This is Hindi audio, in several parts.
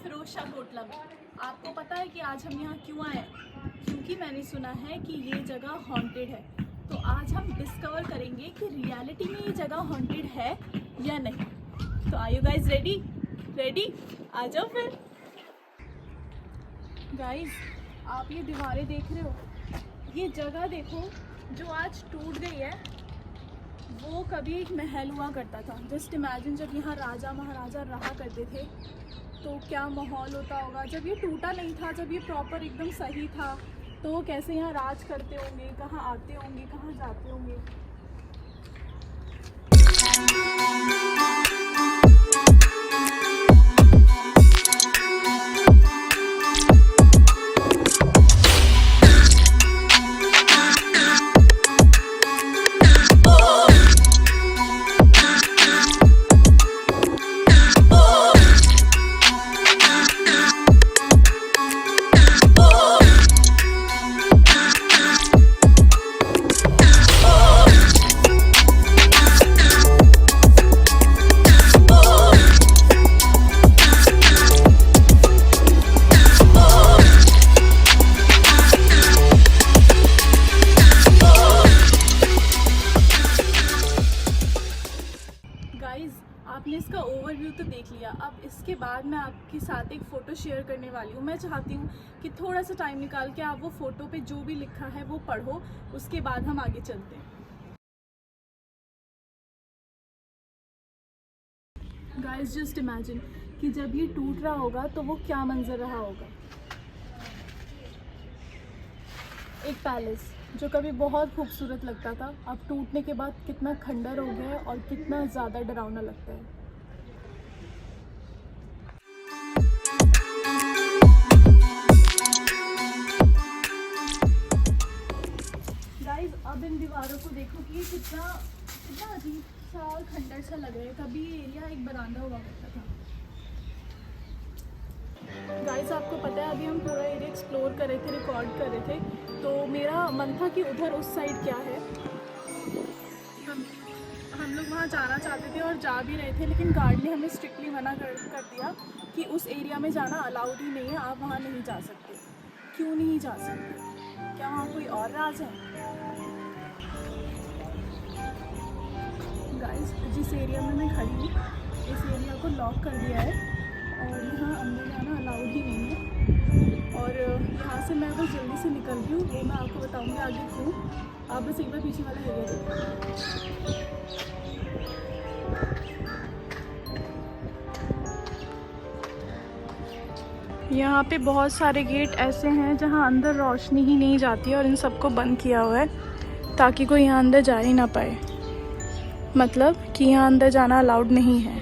फिरोजशाह कोटला में। आपको पता है कि आज हम यहाँ क्यों आए? क्योंकि मैंने सुना है कि ये जगह हॉन्टेड है। तो आज हम डिस्कवर करेंगे कि रियलिटी में ये जगह हॉन्टेड है या नहीं। तो आर यू गाइज रेडी? आ जाओ फिर। गाइज, आप ये दीवारें देख रहे हो, ये जगह देखो जो आज टूट गई है। वो कभी एक महल हुआ करता था। जस्ट इमेजिन, जब यहाँ राजा महाराजा रहा करते थे तो क्या माहौल होता होगा। जब ये टूटा नहीं था, जब ये प्रॉपर एकदम सही था, तो वो कैसे यहाँ राज करते होंगे, कहाँ आते होंगे, कहाँ जाते होंगे। गाइज, आपने इसका ओवरव्यू तो देख लिया। अब इसके बाद मैं आपके साथ एक फ़ोटो शेयर करने वाली हूँ। मैं चाहती हूँ कि थोड़ा सा टाइम निकाल के आप वो फ़ोटो पे जो भी लिखा है वो पढ़ो, उसके बाद हम आगे चलते हैं। गाइज, जस्ट इमेजिन कि जब ये टूट रहा होगा तो वो क्या मंजर रहा होगा। एक पैलेस जो कभी बहुत खूबसूरत लगता था, अब टूटने के बाद कितना खंडर हो गया है और कितना ज़्यादा डरावना लगता है। गाइस, अब इन दीवारों को देखो कि ये कितना कितना अजीब सा और खंडर सा लग रहा है। कभी ये एरिया एक बरामदा हुआ करता था। गाइस, आपको पता है अभी हम पूरा एरिया एक्सप्लोर कर रहे थे, रिकॉर्ड कर रहे थे, तो मेरा मन था कि उधर उस साइड क्या है। हम लोग वहाँ जाना चाहते थे और जा भी रहे थे, लेकिन गार्ड ने हमें स्ट्रिक्टली मना कर दिया कि उस एरिया में जाना अलाउड ही नहीं है, आप वहाँ नहीं जा सकते। क्यों नहीं जा सकते? क्या वहाँ कोई और राज है? गाइस, जिस एरिया में मैं खड़ी हूँ, इस एरिया को लॉक कर दिया है और यहाँ अंदर जाना अलाउड ही नहीं है। और यहाँ से मैं अगर जल्दी से निकल रही हूँ वो मैं आपको बताऊँगी आगे क्यों। आप बस एक बार पीछे वाला एरिया देखो। यहाँ पे बहुत सारे गेट ऐसे हैं जहाँ अंदर रोशनी ही नहीं जाती और इन सबको बंद किया हुआ है ताकि कोई यहाँ अंदर जा ही ना पाए। मतलब कि यहाँ अंदर जाना अलाउड नहीं है।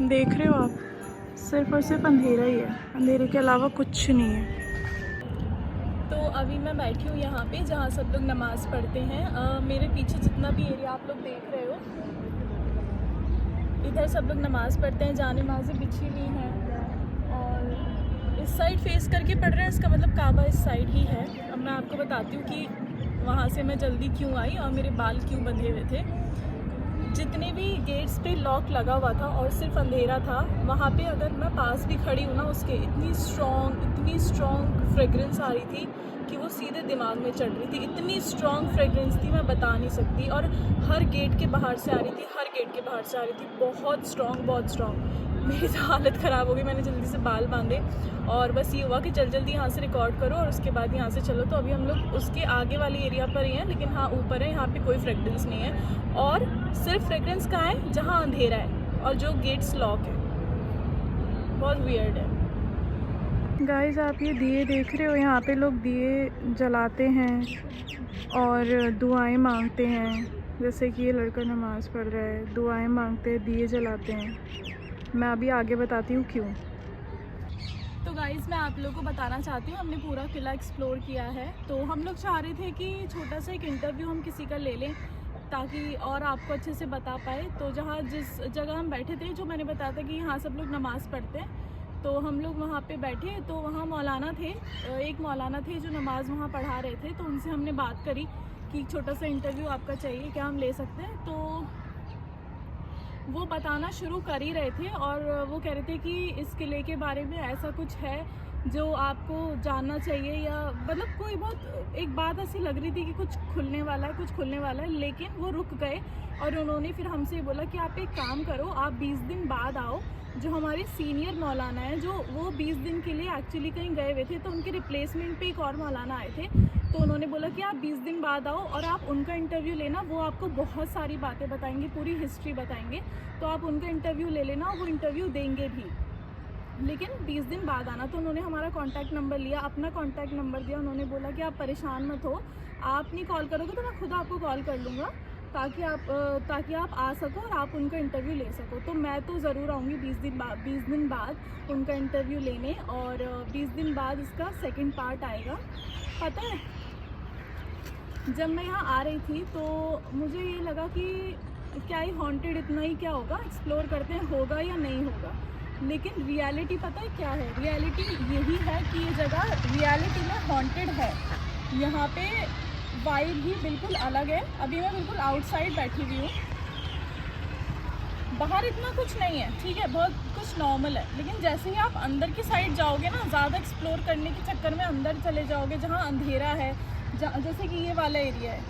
देख रहे हो आप, सिर्फ और सिर्फ अंधेरा ही है, अंधेरे के अलावा कुछ नहीं है। तो अभी मैं बैठी हूँ यहाँ पे जहाँ सब लोग नमाज़ पढ़ते हैं। मेरे पीछे जितना भी एरिया आप लोग देख रहे हो, इधर सब लोग नमाज़ पढ़ते हैं, जहाँ नमाज़ें बिछी हुई हैं और इस साइड फेस करके पढ़ रहे हैं। इसका मतलब काबा इस साइड ही है। अब मैं आपको बताती हूँ कि वहाँ से मैं जल्दी क्यों आई और मेरे बाल क्यों बंधे हुए थे। जितने भी गेट्स पे लॉक लगा हुआ था और सिर्फ अंधेरा था, वहाँ पे अगर मैं पास भी खड़ी हूँ ना, उसके इतनी स्ट्रॉन्ग फ्रेगरेंस आ रही थी कि वो सीधे दिमाग में चढ़ रही थी। इतनी स्ट्रॉन्ग फ्रेगरेंस थी, मैं बता नहीं सकती। और हर गेट के बाहर से आ रही थी, बहुत स्ट्रॉन्ग। मेरी तो हालत ख़राब हो गई। मैंने जल्दी से बाल बांधे और बस ये हुआ कि जल्दी यहाँ से रिकॉर्ड करो और उसके बाद यहाँ से चलो। तो अभी हम लोग उसके आगे वाली एरिया पर ही हैं, लेकिन हाँ ऊपर है, यहाँ पे कोई फ्रेगरेंस नहीं है। और सिर्फ फ्रेगरेंस कहाँ है? जहाँ अंधेरा है और जो गेट्स लॉक है। बहुत वियर्ड है। गाइस, आप ये दिए देख रहे हो, यहाँ पे लोग दिए जलाते हैं और दुआएं मांगते हैं। जैसे कि ये लड़का नमाज़ पढ़ रहा है, दुआएं मांगते हैं, दिए जलाते हैं। मैं अभी आगे बताती हूँ क्यों। तो गाइज़, मैं आप लोगों को बताना चाहती हूँ, हमने पूरा किला एक्सप्लोर किया है। तो हम लोग चाह रहे थे कि छोटा सा एक इंटरव्यू हम किसी का ले लें ताकि और आपको अच्छे से बता पाए। तो जिस जगह हम बैठे थे, जो मैंने बताया था कि यहाँ सब लोग नमाज़ पढ़ते हैं, तो हम लोग वहाँ पे बैठे। तो वहाँ मौलाना थे, एक मौलाना थे जो नमाज़ वहाँ पढ़ा रहे थे। तो उनसे हमने बात करी कि छोटा सा इंटरव्यू आपका चाहिए, क्या हम ले सकते हैं। तो वो बताना शुरू कर ही रहे थे और वो कह रहे थे कि इस किले के बारे में ऐसा कुछ है जो आपको जानना चाहिए, या मतलब कोई बहुत एक बात ऐसी लग रही थी कि कुछ खुलने वाला है, कुछ खुलने वाला है। लेकिन वो रुक गए और उन्होंने फिर हमसे बोला कि आप एक काम करो, आप 20 दिन बाद आओ। जो हमारे सीनियर मौलाना है, जो वो 20 दिन के लिए एक्चुअली कहीं गए हुए थे, तो उनके रिप्लेसमेंट पे एक और मौलाना आए थे। तो उन्होंने बोला कि आप 20 दिन बाद आओ और आप उनका इंटरव्यू लेना, वो आपको बहुत सारी बातें बताएंगे, पूरी हिस्ट्री बताएंगे। तो आप उनका इंटरव्यू ले लेना, वो इंटरव्यू देंगे भी, लेकिन 20 दिन बाद आना। तो उन्होंने हमारा कांटेक्ट नंबर लिया, अपना कांटेक्ट नंबर दिया। उन्होंने बोला कि आप परेशान मत हो, आप नहीं कॉल करोगे तो मैं खुद आपको कॉल कर लूँगा, ताकि आप आ सको और आप उनका इंटरव्यू ले सको। तो मैं तो ज़रूर आऊँगी 20 दिन बाद उनका इंटरव्यू लेने। और 20 दिन बाद इसका सेकंड पार्ट आएगा। पता है, जब मैं यहाँ आ रही थी तो मुझे ये लगा कि क्या ही हॉन्टेड, इतना ही क्या होगा, एक्सप्लोर करते हैं, होगा या नहीं होगा। लेकिन रियलिटी पता है क्या है? रियलिटी यही है कि ये जगह रियलिटी में हॉन्टेड है। यहाँ पे वाइब ही बिल्कुल अलग है। अभी मैं बिल्कुल आउटसाइड बैठी हुई हूँ, बाहर इतना कुछ नहीं है, ठीक है, बहुत कुछ नॉर्मल है। लेकिन जैसे ही आप अंदर की साइड जाओगे ना, ज़्यादा एक्सप्लोर करने के चक्कर में अंदर चले जाओगे जहाँ अंधेरा है, जैसे कि ये वाला एरिया है,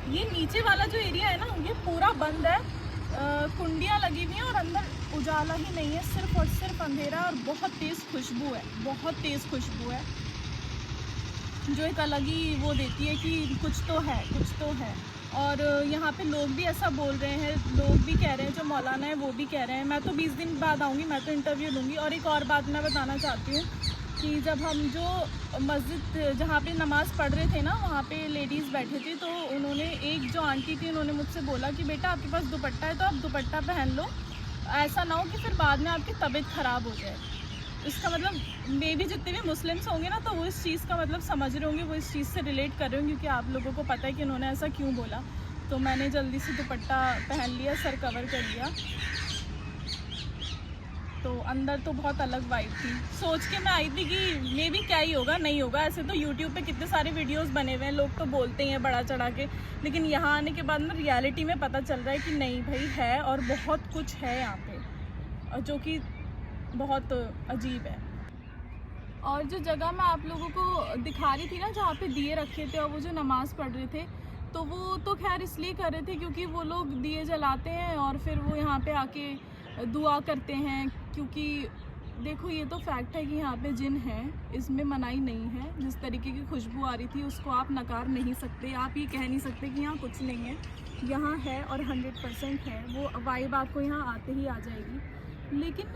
ये नीचे वाला जो एरिया है ना, ये पूरा बंद है। कुंडियाँ लगी हुई हैं और अंदर उजाला ही नहीं है, सिर्फ और सिर्फ अंधेरा। और बहुत तेज़ खुशबू है, बहुत तेज़ खुशबू है, जो एक अलग ही वो देती है कि कुछ तो है, कुछ तो है। और यहाँ पे लोग भी ऐसा बोल रहे हैं, लोग भी कह रहे हैं, जो मौलाना है वो भी कह रहे हैं। मैं तो 20 दिन बाद आऊँगी, मैं तो इंटरव्यू लूँगी। और एक और बात मैं बताना चाहती हूँ कि जब हम जो मस्जिद जहाँ पे नमाज़ पढ़ रहे थे ना, वहाँ पे लेडीज़ बैठे थे, तो उन्होंने, एक जो आंटी थी, उन्होंने मुझसे बोला कि बेटा आपके पास दुपट्टा है तो आप दुपट्टा पहन लो, ऐसा ना हो कि फिर बाद में आपकी तबीयत ख़राब हो जाए। इसका मतलब मे भी जितने भी मुस्लिम्स होंगे ना, तो वो इस चीज़ का मतलब समझ रहे होंगे, वो इस चीज़ से रिलेट कर रहे होंगे, क्योंकि आप लोगों को पता है कि उन्होंने ऐसा क्यों बोला। तो मैंने जल्दी से दुपट्टा पहन लिया, सर कवर कर लिया। तो अंदर तो बहुत अलग वाइब थी। सोच के मैं आई थी कि मे भी क्या ही होगा, नहीं होगा। ऐसे तो यूट्यूब पे कितने सारे वीडियोस बने हुए हैं, लोग तो बोलते ही हैं बड़ा चढ़ा के, लेकिन यहाँ आने के बाद ना रियलिटी में पता चल रहा है कि नहीं भाई है, और बहुत कुछ है यहाँ पे, जो कि बहुत अजीब है। और जो जगह मैं आप लोगों को दिखा रही थी ना, जहाँ पे दिए रखे थे और वो जो नमाज़ पढ़ रहे थे, तो वो तो खैर इसलिए कर रहे थे क्योंकि वो लोग दिए जलाते हैं और फिर वो यहाँ पे आके दुआ करते हैं। क्योंकि देखो, ये तो फैक्ट है कि यहाँ पे जिन है, इसमें मनाही नहीं है। जिस तरीके की खुशबू आ रही थी उसको आप नकार नहीं सकते, आप ये कह नहीं सकते कि यहाँ कुछ नहीं है। यहाँ है और 100% है, वो वाइब आपको यहाँ आते ही आ जाएगी। लेकिन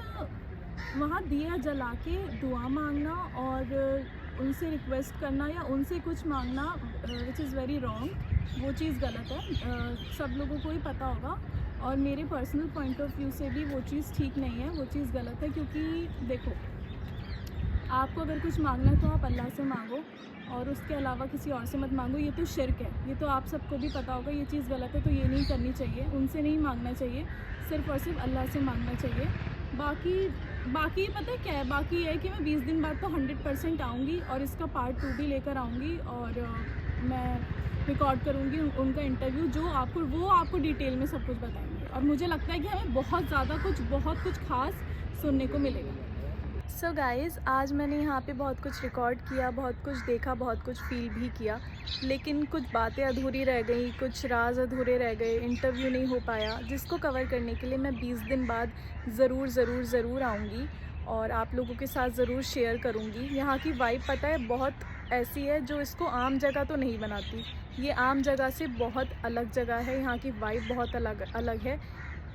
वहाँ दिया जला के दुआ मांगना और उनसे रिक्वेस्ट करना या उनसे कुछ मांगना, विच इज़ वेरी रॉन्ग, वो चीज़ गलत है। सब लोगों को ही पता होगा, और मेरे पर्सनल पॉइंट ऑफ व्यू से भी वो चीज़ ठीक नहीं है, वो चीज़ गलत है। क्योंकि देखो, आपको अगर कुछ मांगना है तो आप अल्लाह से मांगो, और उसके अलावा किसी और से मत मांगो। ये तो शिर्क है, ये तो आप सबको भी पता होगा, ये चीज़ गलत है, तो ये नहीं करनी चाहिए, उनसे नहीं मांगना चाहिए, सिर्फ़ और सिर्फ अल्लाह से मांगना चाहिए। बाकी पता है क्या है? बाकी है कि मैं 20 दिन बाद तो 100% आऊँगी और इसका पार्ट 2 भी लेकर आऊँगी, और मैं रिकॉर्ड करूँगी उनका इंटरव्यू, जो वो आपको डिटेल में सब कुछ बताएंगे। और मुझे लगता है कि हमें बहुत कुछ खास सुनने को मिलेगा। सो गाइज़, आज मैंने यहाँ पे बहुत कुछ रिकॉर्ड किया, बहुत कुछ देखा, बहुत कुछ फील भी किया, लेकिन कुछ बातें अधूरी रह गई, कुछ राज अधूरे रह गए, इंटरव्यू नहीं हो पाया, जिसको कवर करने के लिए मैं 20 दिन बाद ज़रूर आऊँगी और आप लोगों के साथ ज़रूर शेयर करूँगी। यहाँ की वाइब पता है बहुत ऐसी है जो इसको आम जगह तो नहीं बनाती, ये आम जगह से बहुत अलग जगह है। यहाँ की वाइब बहुत अलग है,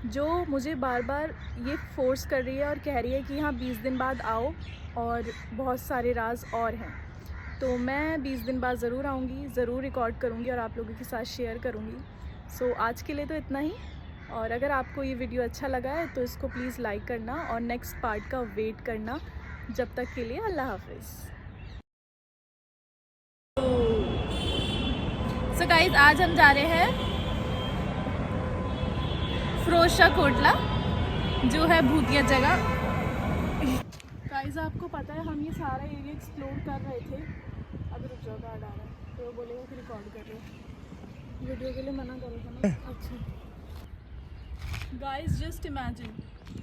जो मुझे बार बार ये फोर्स कर रही है और कह रही है कि हाँ 20 दिन बाद आओ, और बहुत सारे राज और हैं। तो मैं 20 दिन बाद ज़रूर आऊँगी, ज़रूर रिकॉर्ड करूँगी और आप लोगों के साथ शेयर करूँगी। सो आज के लिए तो इतना ही, और अगर आपको ये वीडियो अच्छा लगा है तो इसको प्लीज़ लाइक करना और नेक्स्ट पार्ट का वेट करना। जब तक के लिए अल्लाह हाफिज़। सो गाइज़, आज हम जा रहे हैं फिरोज शाह कोटला, जो है भूतिया जगह। गाइज़, आपको पता है हम ये सारा एरिया एक्सप्लोर कर रहे थे। अब रुक जाओ, गार्ड आ रहा है, तो वो बोलेगा कि रिकॉर्ड कर रहे हो, वीडियो के लिए मना करो ना। अच्छा, गाइस जस्ट इमेजिन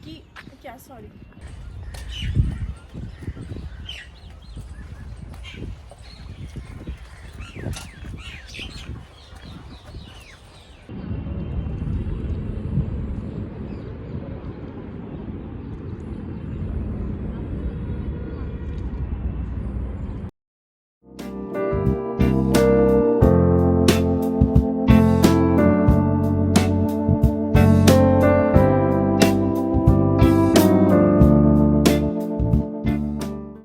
कि क्या, सॉरी